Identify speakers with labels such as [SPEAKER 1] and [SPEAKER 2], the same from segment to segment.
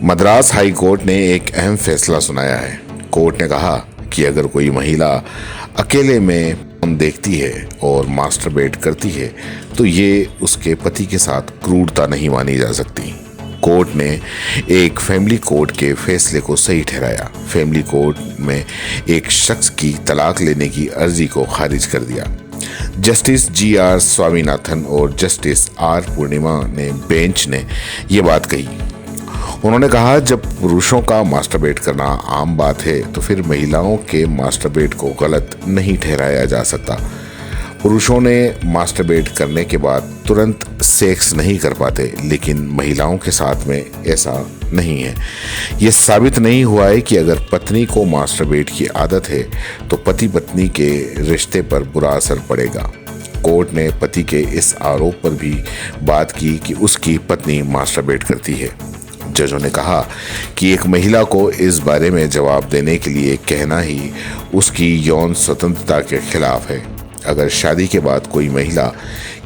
[SPEAKER 1] Madras high court ने एक अहम फैसला सुनाया है। कोर्ट ने कहा कि अगर कोई महिला अकेले में फोन देखती है और मास्टरबेट करती है तो ये उसके पति के साथ क्रूरता नहीं मानी जा सकती। कोर्ट ने एक फैमिली कोर्ट के फैसले को सही ठहराया। फैमिली कोर्ट में एक शख्स की तलाक लेने की अर्जी को खारिज कर दिया। Justice G.R.. स्वामीनाथन और जस्टिस आर. पूर्णिमा ने बेंच ने ये बात कही। उन्होंने कहा, जब पुरुषों का मास्टरबेट करना आम बात है तो फिर महिलाओं के मास्टरबेट को गलत नहीं ठहराया जा सकता। पुरुषों ने मास्टरबेट करने के बाद तुरंत सेक्स नहीं कर पाते, लेकिन महिलाओं के साथ में ऐसा नहीं है। ये साबित नहीं हुआ है कि अगर पत्नी को मास्टरबेट की आदत है तो पति पत्नी के रिश्ते पर बुरा असर पड़ेगा। कोर्ट ने पति के इस आरोप पर भी बात की कि उसकी पत्नी मास्टरबेट करती है। जजों ने कहा कि एक महिला को इस बारे में जवाब देने के लिए कहना ही उसकी यौन स्वतंत्रता के खिलाफ है। अगर शादी के बाद कोई महिला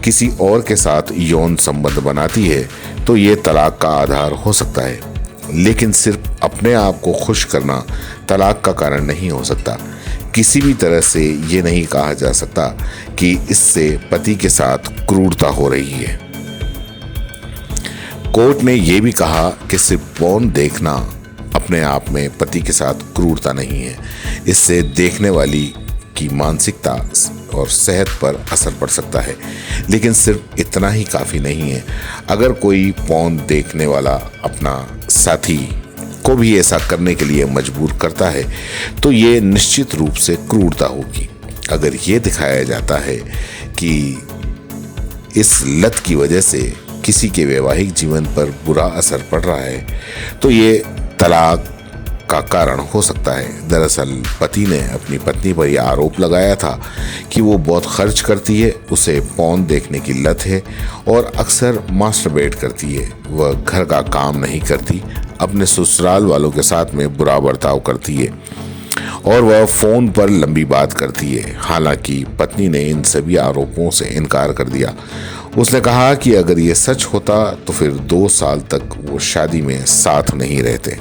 [SPEAKER 1] किसी और के साथ यौन संबंध बनाती है तो ये तलाक का आधार हो सकता है, लेकिन सिर्फ अपने आप को खुश करना तलाक का कारण नहीं हो सकता। किसी भी तरह से ये नहीं कहा जा सकता कि इससे पति के साथ क्रूरता हो रही है। कोर्ट ने यह भी कहा कि सिर्फ पोर्न देखना अपने आप में पति के साथ क्रूरता नहीं है। इससे देखने वाली की मानसिकता और सेहत पर असर पड़ सकता है, लेकिन सिर्फ इतना ही काफ़ी नहीं है। अगर कोई पोर्न देखने वाला अपना साथी को भी ऐसा करने के लिए मजबूर करता है तो ये निश्चित रूप से क्रूरता होगी। अगर ये दिखाया जाता है कि इस लत की वजह से किसी के वैवाहिक जीवन पर बुरा असर पड़ रहा है तो ये तलाक का कारण हो सकता है। दरअसल पति ने अपनी पत्नी पर यह आरोप लगाया था कि वो बहुत खर्च करती है, उसे पोर्न देखने की लत है और अक्सर मास्टरबेट करती है। वह घर का काम नहीं करती, अपने ससुराल वालों के साथ में बुरा बर्ताव करती है और वह फोन पर लंबी बात करती है। हालांकि पत्नी ने इन सभी आरोपों से इनकार कर दिया। उसने कहा कि अगर ये सच होता तो फिर 2 साल तक वो शादी में साथ नहीं रहते।